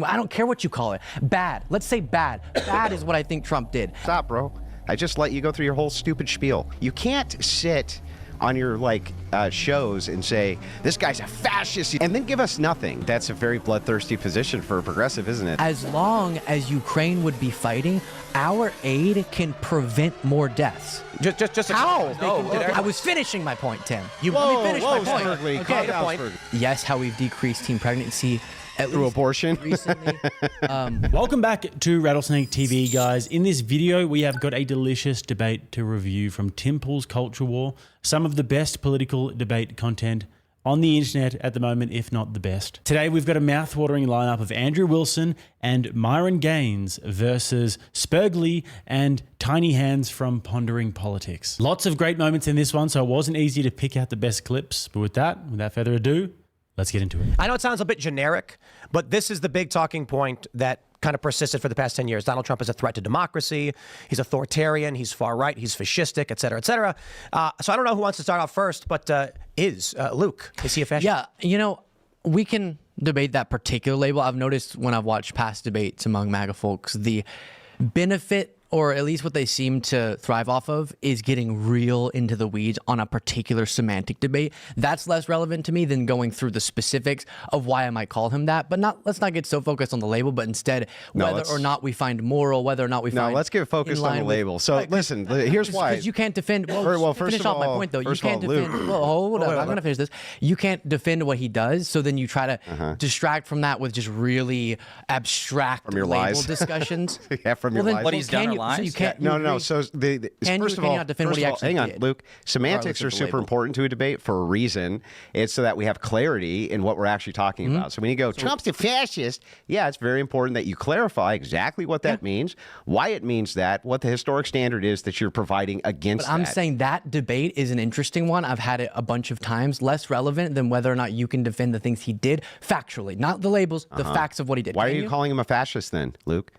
I don't care what you call it. Bad. Let's say bad. Bad is what I think Trump did. Stop, bro. I just let you go through your whole stupid spiel. You can't sit on your shows and say this guy's a fascist and then give us nothing. That's a very bloodthirsty position for a progressive, isn't it? As long as Ukraine would be fighting, our aid can prevent more deaths. Just how? No, I was finishing my point, Tim. Let me finish my point. Okay. Yes, how we've decreased teen pregnancy. Through abortion. Recently. Welcome back to Rattlesnake TV, guys. In this video, we have got a delicious debate to review from Tim Pool's Culture War, some of the best political debate content on the internet at the moment, if not the best. Today, we've got a mouth-watering lineup of Andrew Wilson and Myron Gaines versus Spurgley and Tiny Hands from Pondering Politics. Lots of great moments in this one, so it wasn't easy to pick out the best clips. But with that, without further ado, let's get into it. I know it sounds a bit generic, but this is the big talking point that kind of persisted for the past 10 years. Donald Trump is a threat to democracy. He's authoritarian. He's far right. He's fascistic, et cetera, et cetera. So I don't know who wants to start off first, but Luke, is he a fascist? Yeah, you know, we can debate that particular label. I've noticed when I've watched past debates among MAGA folks, the benefit, or at least what they seem to thrive off of, is getting real into the weeds on a particular semantic debate. That's less relevant to me than going through the specifics of why I might call him that. But let's not get so focused on the label, but instead whether or not we find moral, whether or not we find... No, let's get focused on the label. So listen, here's why. Because you can't defend... Well, first finish of off my all, point, though. You first of can't all, defend... Luke. Well, hold up. I'm going to finish this. You can't defend what he does, so then you try to distract from that with just really abstract from your label lies. discussions. Yeah, from your lies. What he's done or lies? So you can't... No. So first of all, hang on, Luke. Semantics are super important to a debate for a reason. It's so that we have clarity in what we're actually talking about. So when you go, Trump's a fascist, yeah, it's very important that you clarify exactly what that means, why it means that, what the historic standard is that you're providing against I'm saying that debate is an interesting one. I've had it a bunch of times. Less relevant than whether or not you can defend the things he did factually, not the labels, the facts of what he did. Why are you calling him a fascist then, Luke?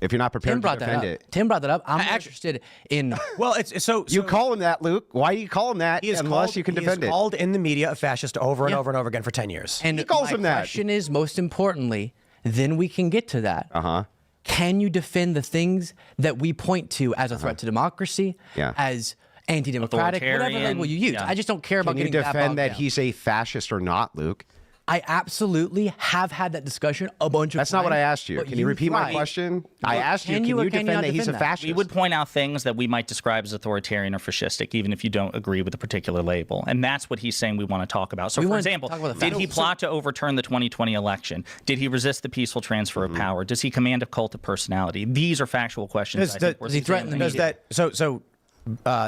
If you're not prepared to defend it. Tim brought that up. I'm interested in... Well, it's so you call him that, Luke. Why do you call him that unless you can defend it? He is called in the media a fascist over and over and over again for 10 years. And he calls him that. My question is, most importantly, then we can get to that. Can you defend the things that we point to as a threat to democracy, as anti-democratic, whatever label you use? I just don't care about getting that bogged down. Can you defend that he's a fascist or not, Luke? I absolutely have had that discussion a bunch of times. That's not what I asked you. Can you repeat my question? I asked you, can you defend that he's a fascist? We would point out things that we might describe as authoritarian or fascistic, even if you don't agree with a particular label. And that's what he's saying we want to talk about. So, for example, did he plot to overturn the 2020 election? Did he resist the peaceful transfer of power? Does he command a cult of personality? These are factual questions. Does he threaten the media?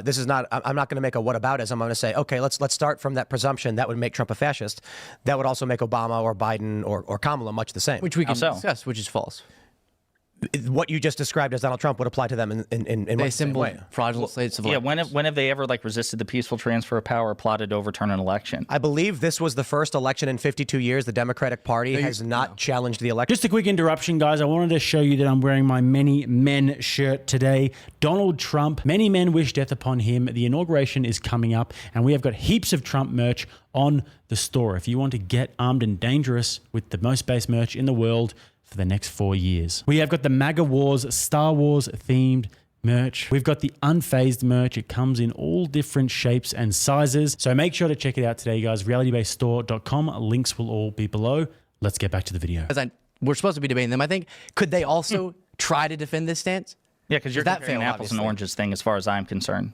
This is not, I'm not going to make a whataboutism. I'm going to say, okay, let's start from that presumption that would make Trump a fascist. That would also make Obama or Biden or Kamala much the same. Which we can discuss, which is false. What you just described as Donald Trump would apply to them in they the same way. Fraudulent slates of elections. When have they ever resisted the peaceful transfer of power or plotted to overturn an election? I believe this was the first election in 52 years. The Democratic Party has not challenged the election. Just a quick interruption, guys. I wanted to show you that I'm wearing my Many Men shirt today. Donald Trump, many men wish death upon him. The inauguration is coming up, and we have got heaps of Trump merch on the store. If you want to get armed and dangerous with the most base merch in the world for the next 4 years. We have got the MAGA Wars, Star Wars themed merch. We've got the Unfazed merch. It comes in all different shapes and sizes. So make sure to check it out today, guys. realitybasedstore.com. Links will all be below. Let's get back to the video. We're supposed to be debating them, I think. Could they also try to defend this stance? Yeah, because you're comparing apples and oranges thing as far as I'm concerned.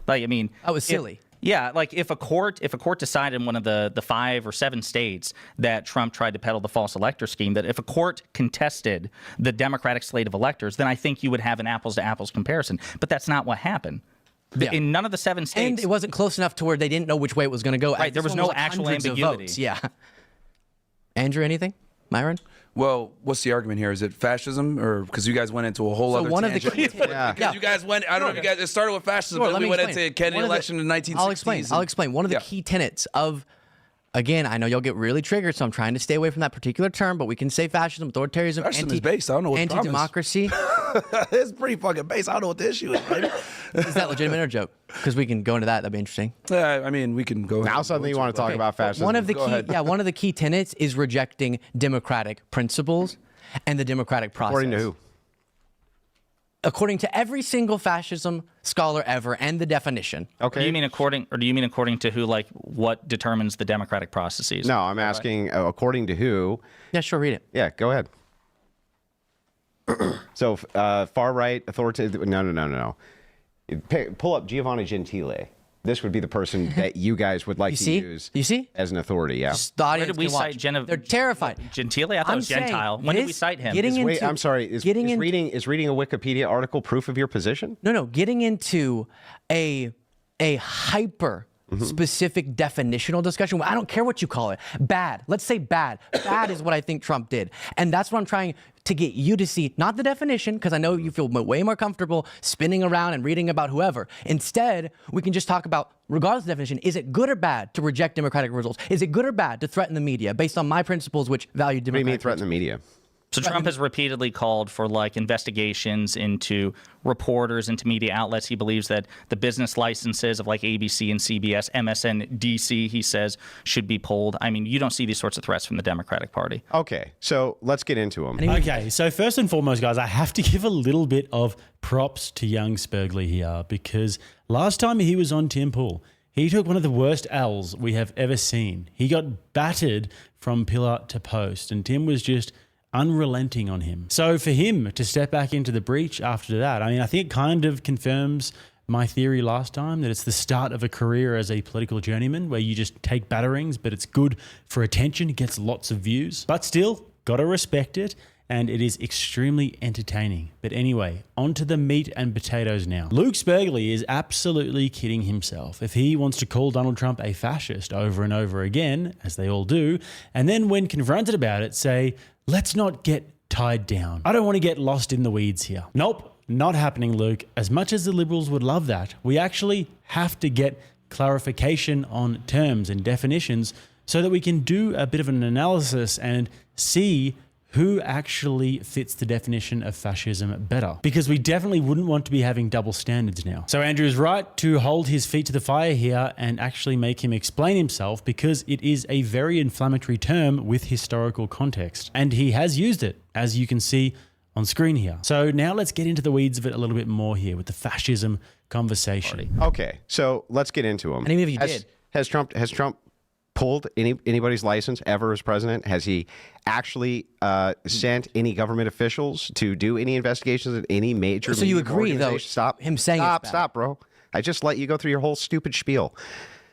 I mean... That was silly. Yeah, if a court decided in one of the 5 or 7 states that Trump tried to peddle the false elector scheme, that if a court contested the Democratic slate of electors, then I think you would have an apples to apples comparison. But that's not what happened. In none of the 7 states, and it wasn't close enough to where they didn't know which way it was going to go. Right, there was no actual ambiguity. Yeah. Andrew, anything? Myron? Well, what's the argument here? Is it fascism, or because you guys went into a whole other tangent? Because you guys went, I don't know if you guys, it started with fascism, but then we went into Kennedy election in 1960s. I'll explain. One of the key tenets of, again, I know you'll get really triggered, so I'm trying to stay away from that particular term, but we can say fascism, authoritarianism, Fascism is based. I don't know what anti-democracy. It's pretty fucking base. I don't know what the issue is, baby. Is that legitimate or a joke? Because we can go into that. That'd be interesting. Yeah, I mean, we can go ahead. Now something you want to talk about fascism. One of the key tenets is rejecting democratic principles and the democratic process. According to who? According to every single fascism scholar ever and the definition. Okay. Do you mean according to who, like what determines the democratic processes? No, I'm asking according to who. Yeah, sure, read it. Yeah, go ahead. So far right, authoritative. No. Pull up Giovanni Gentile. This would be the person that you guys would like to use. You see? As an authority, yeah. Where did we cite They're terrified. Gentile? I thought it was Gentile. When did we cite him? I'm sorry. Is reading a Wikipedia article proof of your position? No. Getting into a hyper specific definitional discussion. I don't care what you call it. Bad. Let's say bad. Bad is what I think Trump did. And that's what I'm trying to get you to see. Not the definition, because I know you feel way more comfortable spinning around and reading about whoever. Instead, we can just talk about, regardless of the definition, is it good or bad to reject democratic results? Is it good or bad to threaten the media based on my principles, which value democratic? What do you mean threaten the media? So Trump has repeatedly called for like investigations into reporters, into media outlets. He believes that the business licenses of like ABC and CBS, MSNBC, he says, should be pulled. I mean, you don't see these sorts of threats from the Democratic Party. Okay, so let's get into them. Okay, so first and foremost, guys, I have to give a little bit of props to young Spurgley here, because last time he was on Tim Pool, he took one of the worst L's we have ever seen. He got battered from pillar to post, and Tim was just unrelenting on him. So for him to step back into the breach after that, I mean, I think it kind of confirms my theory last time that it's the start of a career as a political journeyman where you just take batterings, but it's good for attention, it gets lots of views. But still, gotta respect it, and it is extremely entertaining. But anyway, on to the meat and potatoes now. Luke Spurgley is absolutely kidding himself if he wants to call Donald Trump a fascist over and over again, as they all do, and then when confronted about it, say, let's not get tied down. I don't want to get lost in the weeds here. Nope, not happening, Luke. As much as the Liberals would love that, we actually have to get clarification on terms and definitions so that we can do a bit of an analysis and see who actually fits the definition of fascism better. Because we definitely wouldn't want to be having double standards now. So Andrew's right to hold his feet to the fire here and actually make him explain himself, because it is a very inflammatory term with historical context. And he has used it, as you can see on screen here. So now let's get into the weeds of it a little bit more here with the fascism conversation. Okay, so let's get into them. And even if you did. Has Trump pulled anybody's license ever as president? Has he actually sent any government officials to do any investigations at any major? So you agree, though? Stop. Him saying stop, bro. I just let you go through your whole stupid spiel.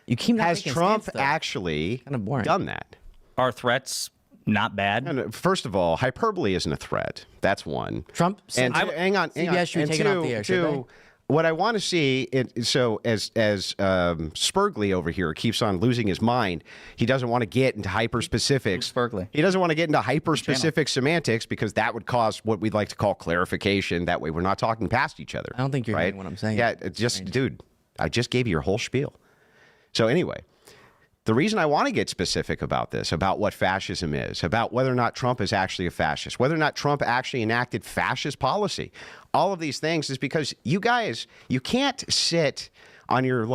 You keep not Has Trump sense, actually done that? Are threats not bad? And first of all, hyperbole isn't a threat. That's one. Trump. And hang on. CBS should take it off the air. Should they? What I want to see, so as Spurgley over here keeps on losing his mind, he doesn't want to get into hyper-specifics. Spurgley. He doesn't want to get into hyper-specific semantics because that would cause what we'd like to call clarification. That way we're not talking past each other. I don't think you're hearing what I'm saying. Yeah, dude, I just gave you your whole spiel. So anyway, the reason I want to get specific about this, about what fascism is, about whether or not Trump is actually a fascist, whether or not Trump actually enacted fascist policy, all of these things is because you guys, you can't sit on your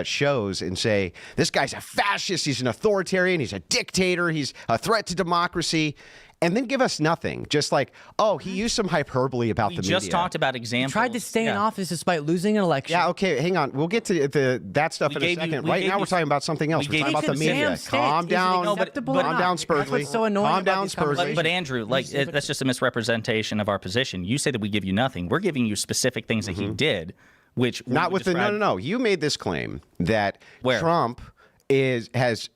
shows and say, this guy's a fascist, he's an authoritarian, he's a dictator, he's a threat to democracy, and then give us nothing. Just like, oh, he used some hyperbole about the media. We just talked about examples. He tried to stay in office despite losing an election. Yeah, okay, hang on. We'll get to that stuff in a second. Right now, we're talking about something else. We're talking about the media. Calm down. Calm down, Spurgley. That's what's so annoying. Calm down, Spurgley. But Andrew, that's just a misrepresentation of our position. You say that we give you nothing. We're giving you specific things that he did, which not with the no. You made this claim that Trump has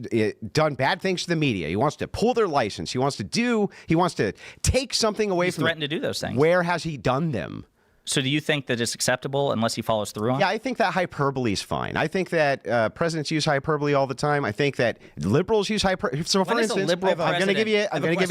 done bad things to the media. He wants to pull their license. He wants to take something away from them. He's threatened to do those things. Where has he done them? So do you think that it's acceptable unless he follows through on it? Yeah, I think that hyperbole is fine. I think that presidents use hyperbole all the time. I think that liberals use hyperbole. So for instance, I'm going to give you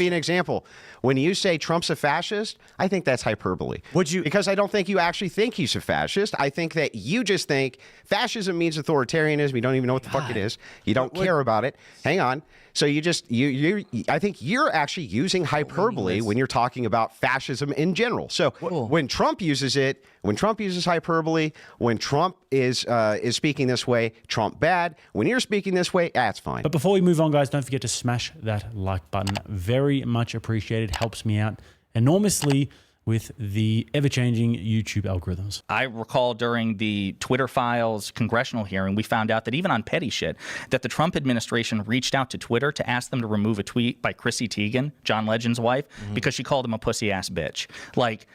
an example. When you say Trump's a fascist, I think that's hyperbole. Would you? Because I don't think you actually think he's a fascist. I think that you just think fascism means authoritarianism. You don't even know what the fuck it is. You don't care about it. Hang on. So I think you're actually using hyperbole when you're talking about fascism in general. So when Trump uses it, when Trump uses hyperbole, when Trump is speaking this way, Trump bad. When you're speaking this way, that's fine. But before we move on, guys, don't forget to smash that like button. Very much appreciated. Helps me out enormously with the ever-changing YouTube algorithms. I recall during the Twitter Files congressional hearing, we found out that even on petty shit, that the Trump administration reached out to Twitter to ask them to remove a tweet by Chrissy Teigen, John Legend's wife, because she called him a pussy-ass bitch. Like,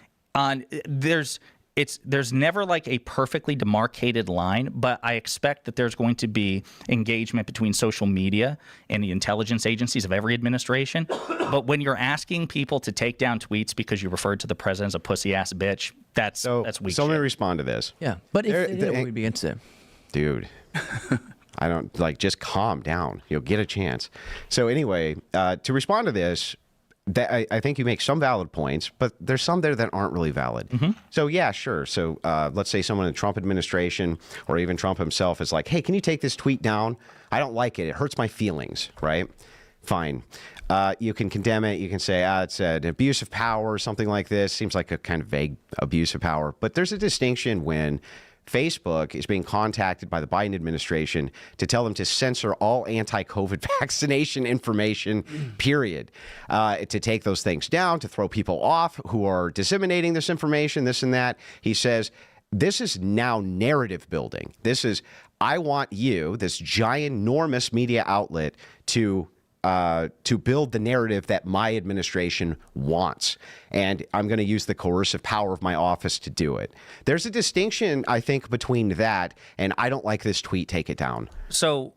there's never like a perfectly demarcated line, but I expect that there's going to be engagement between social media and the intelligence agencies of every administration. But when you're asking people to take down tweets because you referred to the president as a pussy ass bitch, that's weak. So let me respond to this. Yeah, but if they did, we'd be against it. Dude. I don't just calm down. You'll get a chance. So anyway, to respond to this, I think you make some valid points, but there's some there that aren't really valid. So yeah, sure. So let's say someone in the Trump administration or even Trump himself is like, hey, can you take this tweet down? I don't like it. It hurts my feelings, right? Fine. You can condemn it. You can say, it's an abuse of power or something like this. Seems like a kind of vague abuse of power. But there's a distinction when Facebook is being contacted by the Biden administration to tell them to censor all anti-COVID vaccination information, period, to take those things down, to throw people off who are disseminating this information, this and that. He says, this is now narrative building. This is, I want you, this giant, enormous media outlet, to build the narrative that my administration wants. And I'm going to use the coercive power of my office to do it. There's a distinction, I think, between that and I don't like this tweet, take it down. So,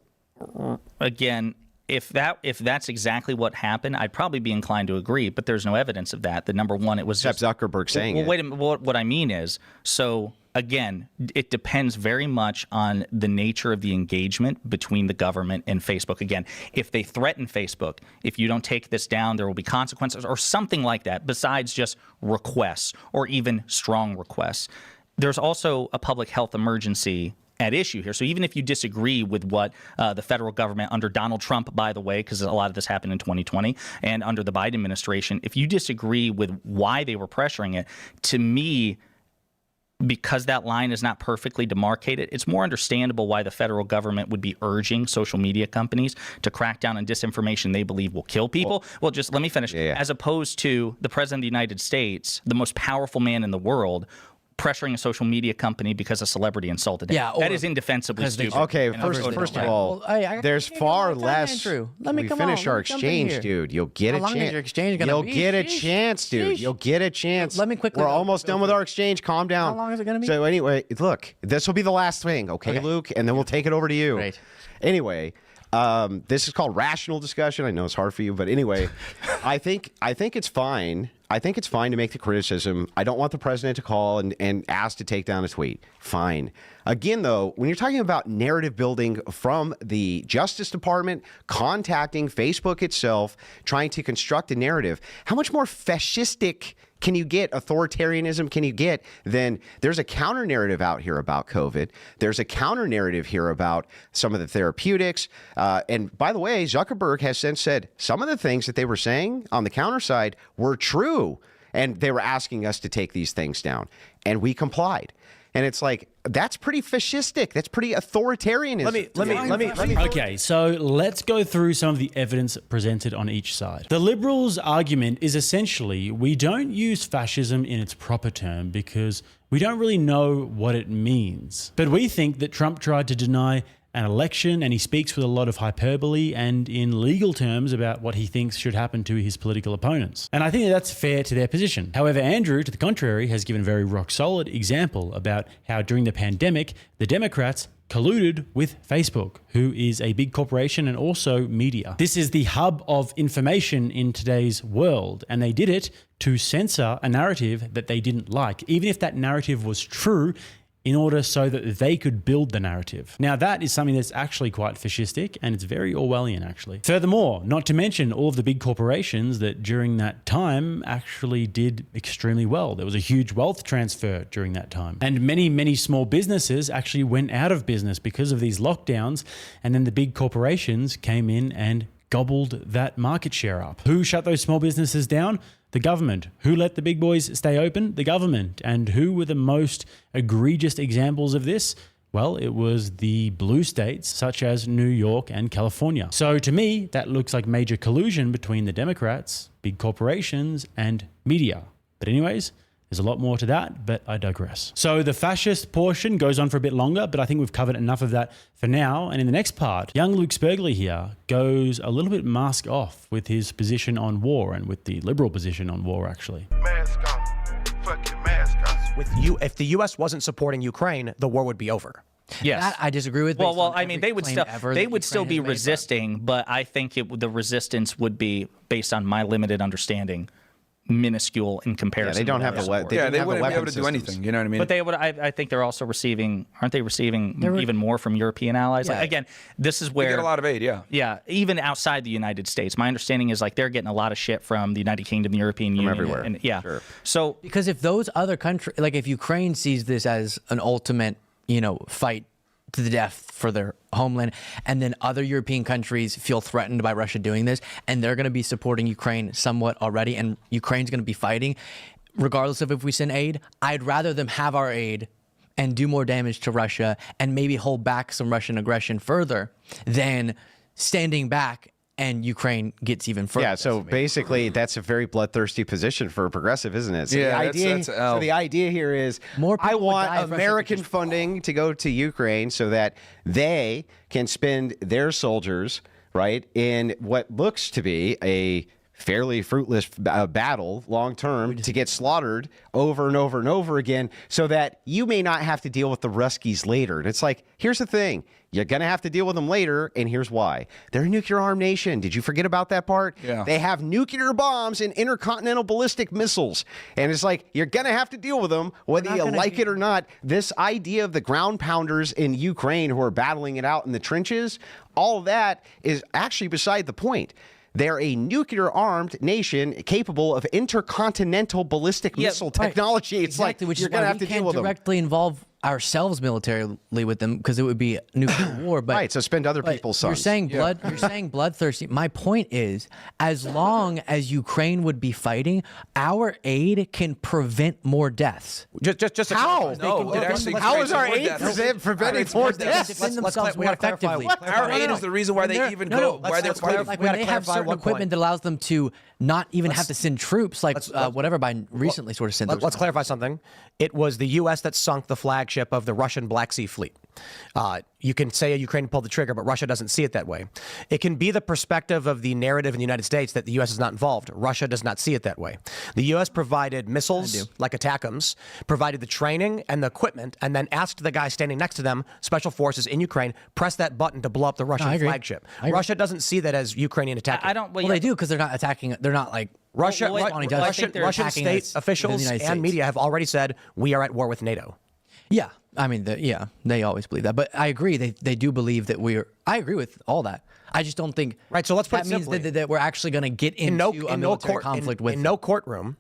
again, if that's exactly what happened, I'd probably be inclined to agree, but there's no evidence of that. The number one, it was just Zuckerberg saying it. Wait a minute. What I mean is, so again, it depends very much on the nature of the engagement between the government and Facebook. Again, if they threaten Facebook, if you don't take this down, there will be consequences or something like that, besides just requests or even strong requests. There's also a public health emergency at issue here. So even if you disagree with what the federal government under Donald Trump, by the way, because a lot of this happened in 2020, and under the Biden administration, if you disagree with why they were pressuring it, to me, because that line is not perfectly demarcated, it's more understandable why the federal government would be urging social media companies to crack down on disinformation they believe will kill people. Well, just let me finish. As opposed to the president of the United States, the most powerful man in the world, pressuring a social media company because a celebrity insulted him. Yeah, that is indefensibly stupid. Okay, first of all, there's far less. Let me finish our exchange, dude. You'll get a chance. How long is your exchange gonna be? You'll get a chance, dude. You'll get a chance. Let me quickly. We're almost done with our exchange. Calm down. How long is it going to be? So anyway, look, this will be the last thing, okay, Luke? And then we'll take it over to you. Great. Anyway, this is called rational discussion. I know it's hard for you, but anyway, I think it's fine. I think it's fine to make the criticism. I don't want the president to call and ask to take down a tweet. Fine. Again, though, when you're talking about narrative building from the Justice Department, contacting Facebook itself, trying to construct a narrative, how much more fascistic can you get, authoritarianism can you get, then there's a counter narrative out here about COVID. There's a counter narrative here about some of the therapeutics. And by the way, Zuckerberg has since said some of the things that they were saying on the counter side were true. And they were asking us to take these things down. And we complied. And it's like, that's pretty fascistic. That's pretty authoritarian. Let me. Okay, so let's go through some of the evidence presented on each side. The Liberals' argument is essentially, we don't use fascism in its proper term because we don't really know what it means. But we think that Trump tried to deny an election, and he speaks with a lot of hyperbole and in legal terms about what he thinks should happen to his political opponents. And I think that's fair to their position. However, Andrew, to the contrary, has given a very rock-solid example about how during the pandemic, the Democrats colluded with Facebook, who is a big corporation and also media. This is the hub of information in today's world, and they did it to censor a narrative that they didn't like, even if that narrative was true, in order so that they could build the narrative. Now, that is something that's actually quite fascistic, and it's very Orwellian, actually. Furthermore, not to mention all of the big corporations that during that time actually did extremely well. There was a huge wealth transfer during that time. And many, many small businesses actually went out of business because of these lockdowns, and then the big corporations came in and gobbled that market share up. Who shut those small businesses down? The government. Who let the big boys stay open? The government. And who were the most egregious examples of this? Well, it was the blue states such as New York and California. So to me, that looks like major collusion between the Democrats, big corporations, and media. But anyways, there's a lot more to that, but I digress. So the fascist portion goes on for a bit longer, but I think we've covered enough of that for now. And in the next part, young Luke Spergley here goes a little bit mask off with his position on war and with the liberal position on war, actually. Mask on. Fucking mask on. If the U.S. wasn't supporting Ukraine, the war would be over. Yes, that I disagree with. Well, I mean, they would still be resisting, but I think the resistance would be based on my limited understanding. Minuscule in comparison. Yeah, they don't have the weapon. They wouldn't be able to do anything. You know what I mean? But they would. I think they're also receiving. Aren't they receiving even more from European allies? Yeah. Like, again, this is where they get a lot of aid. Yeah. Yeah, even outside the United States, my understanding is like they're getting a lot of shit from the United Kingdom, the European Union, everywhere. And, yeah. Sure. So because if those other countries, like if Ukraine sees this as an ultimate, fight to the death for their homeland, and then other European countries feel threatened by Russia doing this, and they're going to be supporting Ukraine somewhat already, and Ukraine's going to be fighting, regardless of if we send aid, I'd rather them have our aid and do more damage to Russia and maybe hold back some Russian aggression further than standing back and Ukraine gets even further. Yeah, so basically that's a very bloodthirsty position for a progressive, isn't it? So yeah, so the idea here is I want American funding to go to Ukraine so that they can spend their soldiers, right, in what looks to be a fairly fruitless battle long term to get slaughtered over and over and over again so that you may not have to deal with the Ruskies later. And it's like, here's the thing. You're going to have to deal with them later, and here's why. They're a nuclear-armed nation. Did you forget about that part? Yeah. They have nuclear bombs and intercontinental ballistic missiles. And it's like, you're going to have to deal with them, whether you like it or not. This idea of the ground pounders in Ukraine who are battling it out in the trenches, all of that is actually beside the point. They're a nuclear-armed nation capable of intercontinental ballistic missile technology. It's exactly, like which you're going to have to deal with them. We can't directly involve ourselves militarily with them because it would be nuclear war. But right, so spend other people's sons. You're saying You're saying bloodthirsty. My point is, as long as Ukraine would be fighting, our aid can prevent more deaths. Just how? No, it actually how is our aid preventing more deaths? Defend themselves more effectively. Our aid is the reason why they even go. Why they're fighting. Like when they have certain equipment that allows them to not even have to send troops, like whatever Biden recently sort of sent. Let's clarify something. It was the U.S. that sunk the flagship of the Russian Black Sea Fleet. You can say Ukraine pulled the trigger, but Russia doesn't see it that way. It can be the perspective of the narrative in the United States that the U.S. is not involved. Russia does not see it that way. The U.S. provided missiles like ATACMS, provided the training and the equipment, and then asked the guy standing next to them, special forces in Ukraine, press that button to blow up the Russian flagship. Russia doesn't see that as Ukrainian attacking. I don't. Well, they do because they're not attacking. They're not like Russian Russian state officials and media have already said we are at war with NATO. Yeah, I mean, they always believe that. But I agree, they do believe that I agree with all that. I just don't think. Right, so let's put that it means simply. that we're actually going to get into a military conflict with. In no courtroom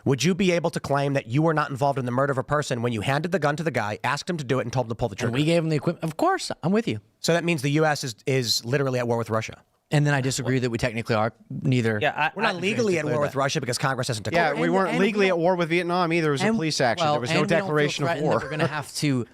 would you be able to claim that you were not involved in the murder of a person when you handed the gun to the guy, asked him to do it, and told him to pull the trigger. And we gave him the equipment. Of course, I'm with you. So that means the U.S. is literally at war with Russia. And then I disagree that we technically are neither. Yeah, we're not legally at war with Russia because Congress hasn't declared. Yeah, we weren't legally at war with Vietnam either. It was a police action. There was no declaration of war. We're going to have to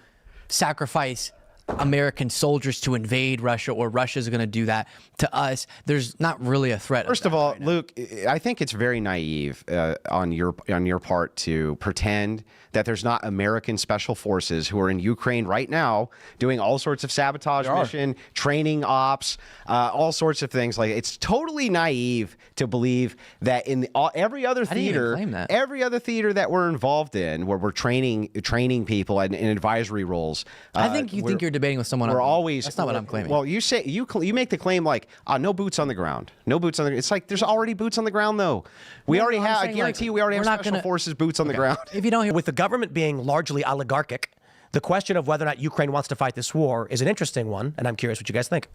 sacrifice American soldiers to invade Russia, or Russia's going to do that to us. There's not really a threat. First of all, Luke, I think it's very naive on your part to pretend that there's not American special forces who are in Ukraine right now doing all sorts of sabotage mission, training ops, all sorts of things. Like, it's totally naive to believe that in every other theater that we're involved in, where we're training people in advisory roles. I think you think you're debating with someone. That's not what I'm claiming. Well, you say you make the claim like no boots on the ground, no boots on the. It's like there's already boots on the ground though. We already have. I guarantee we already have special forces boots on the ground. If you don't hear with the government being largely oligarchic, the question of whether or not Ukraine wants to fight this war is an interesting one, and I'm curious what you guys think.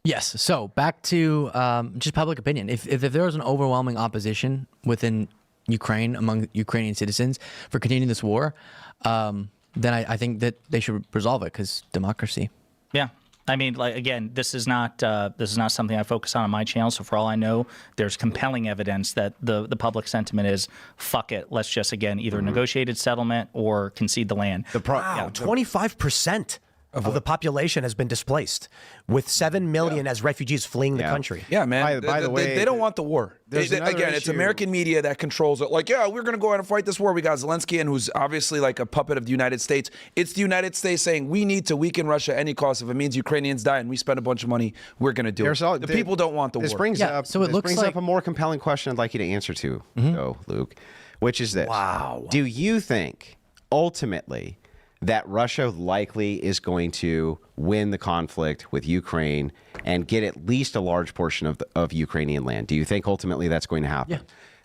Yes. So back to just public opinion. If there was an overwhelming opposition within Ukraine among Ukrainian citizens for continuing this war, then I think that they should resolve it because democracy. Yeah. I mean, like, again, this is not something I focus on my channel. So for all I know, there's compelling evidence that the public sentiment is, fuck it, let's just, again, either negotiated settlement or concede the land. Wow, 25% of the population has been displaced, with 7 million as refugees fleeing the country. Yeah, man. By the way, they don't want the war. Again, it's American media that controls it. Like, yeah, we're going to go out and fight this war. We got Zelensky, and who's obviously like a puppet of the United States. It's the United States saying we need to weaken Russia at any cost. If it means Ukrainians die and we spend a bunch of money, we're going to do it. The people don't want the war. This brings up a more compelling question I'd like you to answer to, though, Luke, which is this. Wow. Do you think, ultimately, that Russia likely is going to win the conflict with Ukraine and get at least a large portion of Ukrainian land? Do you think ultimately that's going to happen? Yeah.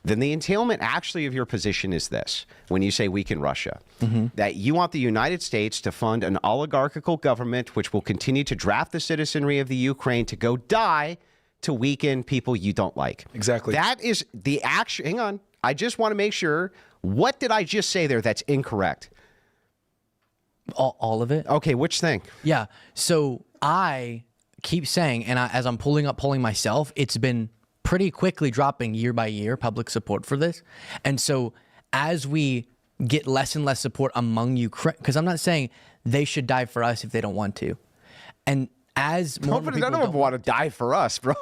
Then the entailment actually of your position is this, when you say weaken Russia, that you want the United States to fund an oligarchical government which will continue to draft the citizenry of the Ukraine to go die to weaken people you don't like. Exactly. That is the action. Hang on. I just want to make sure. What did I just say there that's incorrect? All of it. Okay, which thing? Yeah. So I keep saying, and as I'm polling myself, it's been pretty quickly dropping year by year, public support for this. And so as we get less and less support among Ukraine, because I'm not saying they should die for us if they don't want to. And as more None of them want to die for us, bro.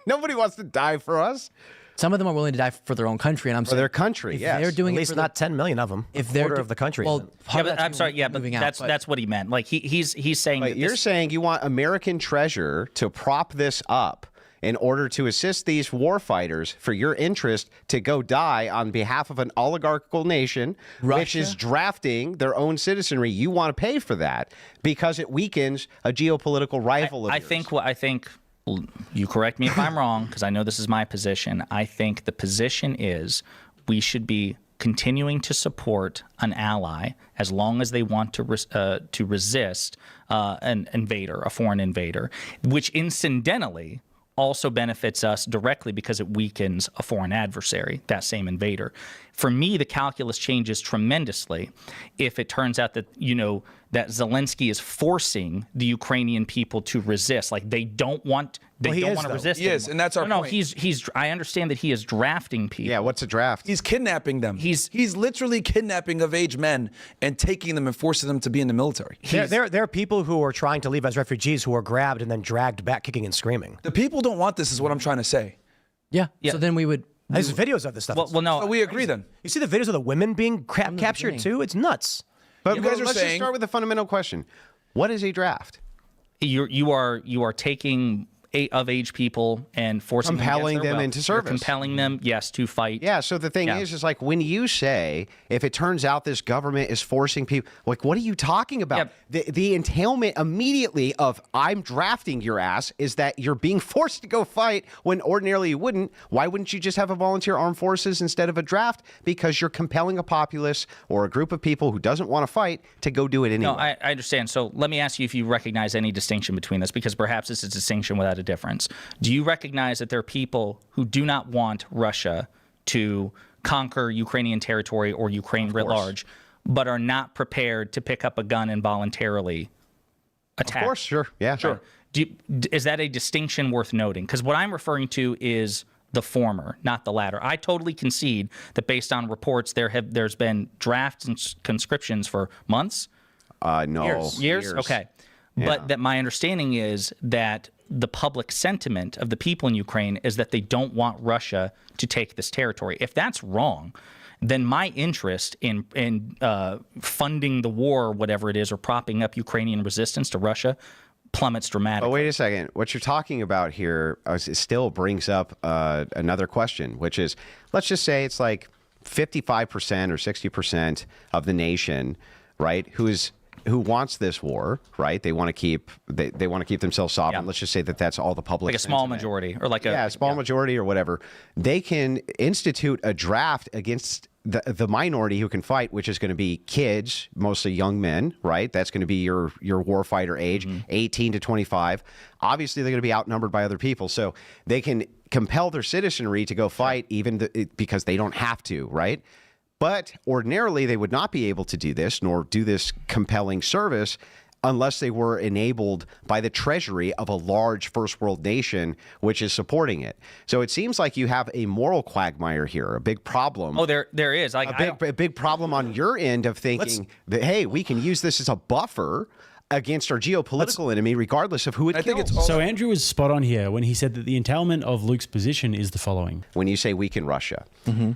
Nobody wants to die for us. Some of them are willing to die for their own country, and I'm saying their country. Yes, they're doing at least not 10 million of them. If they're quarter of the country. Well, I'm sorry. Yeah, but that's what he meant. Like he's saying. But you're saying you want American treasure to prop this up in order to assist these war fighters for your interest to go die on behalf of an oligarchical nation, which is drafting their own citizenry. You want to pay for that because it weakens a geopolitical rival of yours. I think. You correct me if I'm wrong, because I know this is my position. I think the position is we should be continuing to support an ally as long as they want to resist an invader, a foreign invader, which incidentally also benefits us directly because it weakens a foreign adversary, that same invader. For me, the calculus changes tremendously if it turns out that, that Zelensky is forcing the Ukrainian people to resist. Like they don't want to resist. Yes, and that's our point. He's I understand that he is drafting people. Yeah, what's a draft? He's kidnapping them. He's literally kidnapping of age men and taking them and forcing them to be in the military. There are people who are trying to leave as refugees who are grabbed and then dragged back kicking and screaming. The people don't want this is what I'm trying to say. Yeah. So then we would... There's videos of this stuff. Well, no. So we agree then. You see the videos of the women being captured too? It's nuts. But you guys let's just start with the fundamental question. What is a draft? You are taking of-age people and compelling them into service. Compelling them, yes, to fight. Yeah, so the thing is like when you say, if it turns out this government is forcing people, like what are you talking about? The entailment immediately of I'm drafting your ass is that you're being forced to go fight when ordinarily you wouldn't. Why wouldn't you just have a volunteer armed forces instead of a draft? Because you're compelling a populace or a group of people who doesn't want to fight to go do it anyway. No, I understand. So let me ask you if you recognize any distinction between this, because perhaps this is a distinction without a difference. Do you recognize that there are people who do not want Russia to conquer Ukrainian territory or Ukraine writ large, but are not prepared to pick up a gun and voluntarily attack? Of course, sure. Yeah, sure. Is that a distinction worth noting? Because what I'm referring to is the former, not the latter. I totally concede that based on reports, there's been drafts and conscriptions for months? No. Years? Okay. Yeah. But that my understanding is that the public sentiment of the people in Ukraine is that they don't want Russia to take this territory. If that's wrong, then my interest in funding the war or whatever it is, or propping up Ukrainian resistance to Russia, plummets dramatically. Oh, wait a second. What you're talking about here still brings up another question, which is, let's just say it's like 55% or 60% of the nation, right, who wants this war, right? They want to keep themselves sovereign. Yeah. Let's just say that that's all the public. Like a small majority, or like a small majority, or whatever. They can institute a draft against the minority who can fight, which is going to be kids, mostly young men, right? That's going to be your warfighter age, 18 to 25. Obviously, they're going to be outnumbered by other people, so they can compel their citizenry to go fight, because they don't have to, right? But ordinarily, they would not be able to do this, nor do this compelling service unless they were enabled by the treasury of a large first world nation, which is supporting it. So it seems like you have a moral quagmire here, a big problem. Oh, there is. A big problem on your end of thinking that, hey, we can use this as a buffer against our geopolitical enemy, regardless of who it kills. So Andrew was spot on here when he said that the entailment of Luke's position is the following. When you say weaken Russia,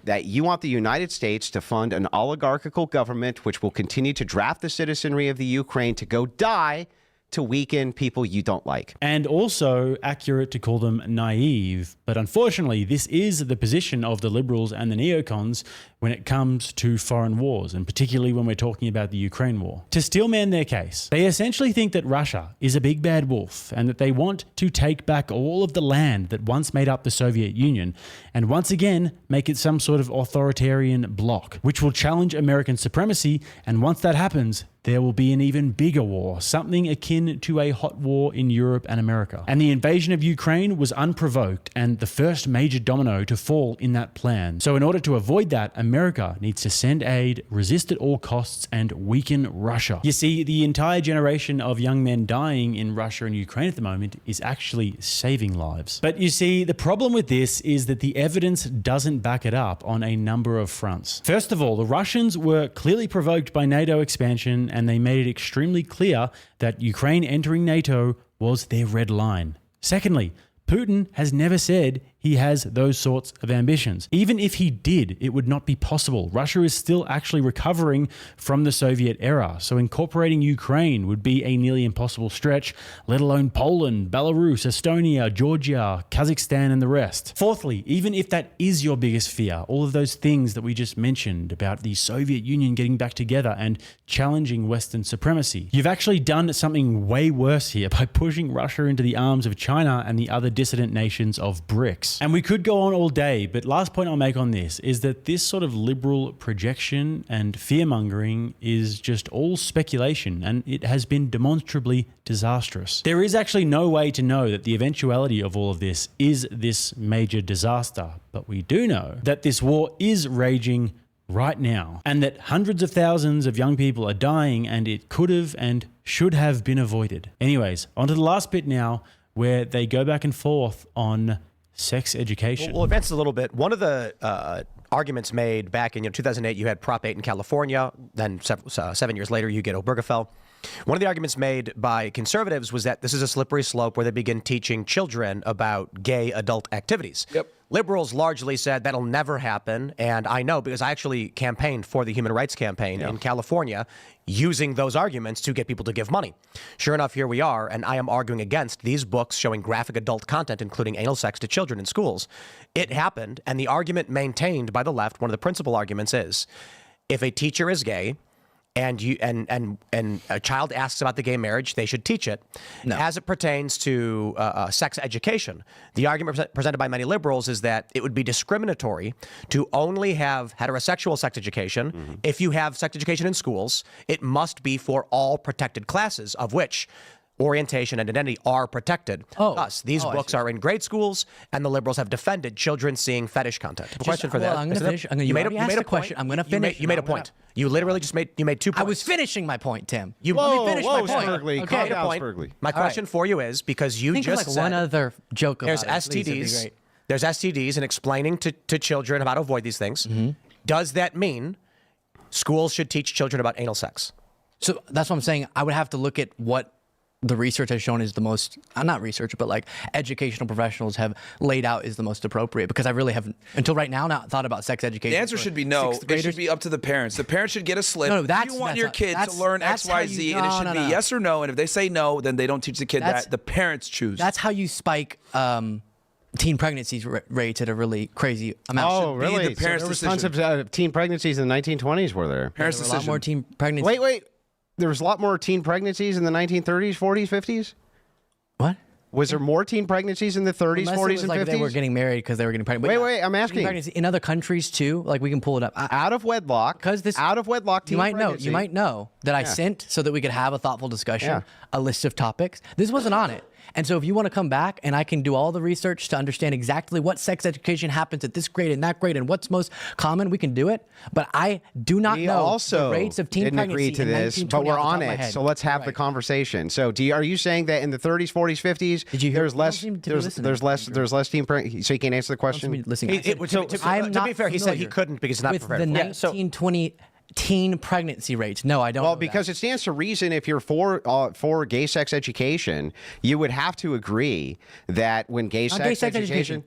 that you want the United States to fund an oligarchical government which will continue to draft the citizenry of the Ukraine to go die to weaken people you don't like. And also accurate to call them naive. But unfortunately, this is the position of the liberals and the neocons when it comes to foreign wars, and particularly when we're talking about the Ukraine war. To steelman their case, they essentially think that Russia is a big bad wolf and that they want to take back all of the land that once made up the Soviet Union and once again make it some sort of authoritarian bloc, which will challenge American supremacy. And once that happens, there will be an even bigger war, something akin to a hot war in Europe and America. And the invasion of Ukraine was unprovoked and the first major domino to fall in that plan. So in order to avoid that, America needs to send aid, resist at all costs, and weaken Russia. You see, the entire generation of young men dying in Russia and Ukraine at the moment is actually saving lives. But you see, the problem with this is that the evidence doesn't back it up on a number of fronts. First of all, the Russians were clearly provoked by NATO expansion, and they made it extremely clear that Ukraine entering NATO was their red line. Secondly, Putin has never said he has those sorts of ambitions. Even if he did, it would not be possible. Russia is still actually recovering from the Soviet era, so incorporating Ukraine would be a nearly impossible stretch, let alone Poland, Belarus, Estonia, Georgia, Kazakhstan, and the rest. Fourthly, even if that is your biggest fear, all of those things that we just mentioned about the Soviet Union getting back together and challenging Western supremacy, you've actually done something way worse here by pushing Russia into the arms of China and the other dissident nations of BRICS. And we could go on all day, but last point I'll make on this is that this sort of liberal projection and fear-mongering is just all speculation, and it has been demonstrably disastrous. There is actually no way to know that the eventuality of all of this is this major disaster, but we do know that this war is raging right now, and that hundreds of thousands of young people are dying, and it could have and should have been avoided. Anyways, on to the last bit now, where they go back and forth on sex education. We'll advance a little bit. One of the arguments made back in 2008, you had Prop 8 in California. Then 7 years later, you get Obergefell. One of the arguments made by conservatives was that this is a slippery slope where they begin teaching children about gay adult activities. Yep. Liberals largely said that'll never happen, and I know because I actually campaigned for the Human Rights Campaign in California using those arguments to get people to give money. Sure enough, here we are, and I am arguing against these books showing graphic adult content, including anal sex to children in schools. It happened, and the argument maintained by the left, one of the principal arguments is, if a teacher is gay, and a child asks about the gay marriage, they should teach it. No. As it pertains to sex education, the argument presented by many liberals is that it would be discriminatory to only have heterosexual sex education. Mm-hmm. If you have sex education in schools, it must be for all protected classes, of which orientation and identity are protected. Thus, these books are in grade schools, and the liberals have defended children seeing fetish content. The question for that. I'm going to finish. You made a question. I'm going to finish. You made a point. You literally just made 2 points. I was finishing my point, Tim. Let me finish my point. Spurgley, okay, point. My question for you is, because you just said one other joke about there's STDs. There's STDs, and explaining to children how to avoid these things. Mm-hmm. Does that mean schools should teach children about anal sex? So that's what I'm saying. I would have to look at what the research has shown is the most, not research, but like educational professionals have laid out is the most appropriate, because I really haven't, until right now, not thought about sex education. The answer should be no. It should be up to the parents. The parents should get a slip. No, you want your kid to learn X, Y, Z, and it should be yes or no. And if they say no, then they don't teach the kid that. The parents choose. That's how you spike teen pregnancies rates at a really crazy amount. Oh, really? The parents' there was tons of teen pregnancies in the 1920s, were there? Parents' decision. A lot more teen pregnancies. Wait. There was a lot more teen pregnancies in the 1930s, 40s, 50s? What? Was there more teen pregnancies in the 30s, 40s, and 50s? They were getting married because they were getting pregnant. Wait, I'm asking. In other countries too, like we can pull it up. Out of wedlock. Out of wedlock teen pregnancy. You might know that I sent, so that we could have a thoughtful discussion, a list of topics. This wasn't on it. And so if you want to come back and I can do all the research to understand exactly what sex education happens at this grade and that grade and what's most common, we can do it. But I do not know the rates of teen pregnancy to this, but we're on it. So let's have the conversation. So are you saying that in the 30s, 40s, 50s, there's less teen pregnancy? So you can't answer the question? To be fair, he said he couldn't because it's not with the 1920 teen pregnancy rates. No, I don't. Well, because it stands to reason if you're for gay sex education, you would have to agree that when sex education,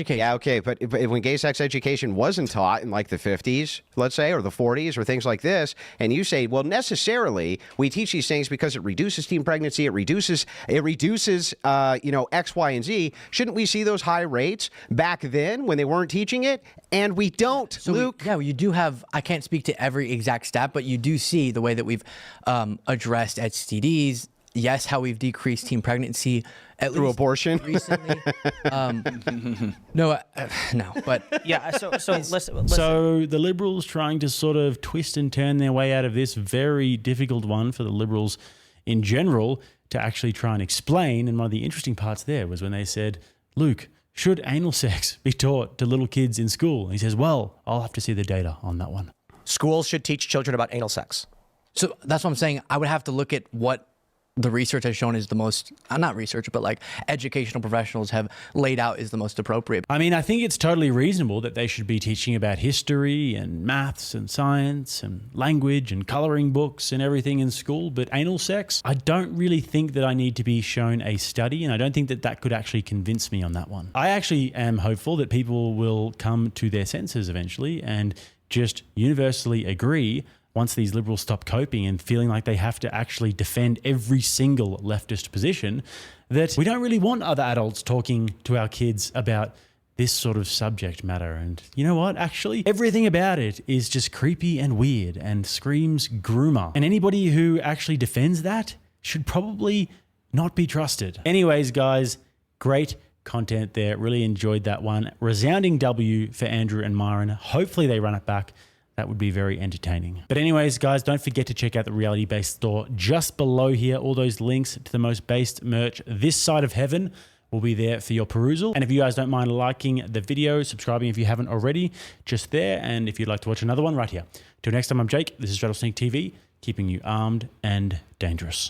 yeah, okay, but when gay sex education wasn't taught in like the 50s, let's say, or the 40s, or things like this, and you say, well, necessarily we teach these things because it reduces teen pregnancy, it reduces X, Y, and Z. Shouldn't we see those high rates back then when they weren't teaching it? And we don't, Luke. You do have. I can't speak to every exact stat, but you do see the way that we've addressed STDs. Yes, how we've decreased teen pregnancy through abortion recently. No, but yeah. So listen. So the Liberals trying to sort of twist and turn their way out of this very difficult one for the Liberals in general to actually try and explain. And one of the interesting parts there was when they said, Luke, should anal sex be taught to little kids in school? And he says, well, I'll have to see the data on that one. Schools should teach children about anal sex. So that's what I'm saying. I would have to look at what the research has shown is the most, not research, but like educational professionals have laid out is the most appropriate. I mean, I think it's totally reasonable that they should be teaching about history and maths and science and language and coloring books and everything in school. But anal sex, I don't really think that I need to be shown a study. And I don't think that that could actually convince me on that one. I actually am hopeful that people will come to their senses eventually and just universally agree once these liberals stop coping and feeling like they have to actually defend every single leftist position, that we don't really want other adults talking to our kids about this sort of subject matter. And you know what? Actually, everything about it is just creepy and weird and screams groomer. And anybody who actually defends that should probably not be trusted. Anyways, guys, great content there. Really enjoyed that one. Resounding W for Andrew and Myron. Hopefully they run it back. That would be very entertaining. But anyways, guys, don't forget to check out the Reality Based store just below here. All those links to the most based merch this side of heaven will be there for your perusal. And if you guys don't mind liking the video, subscribing if you haven't already, just there. And if you'd like to watch another one, right here. Till next time, I'm Jake. This is RattlesnakeTV, keeping you armed and dangerous.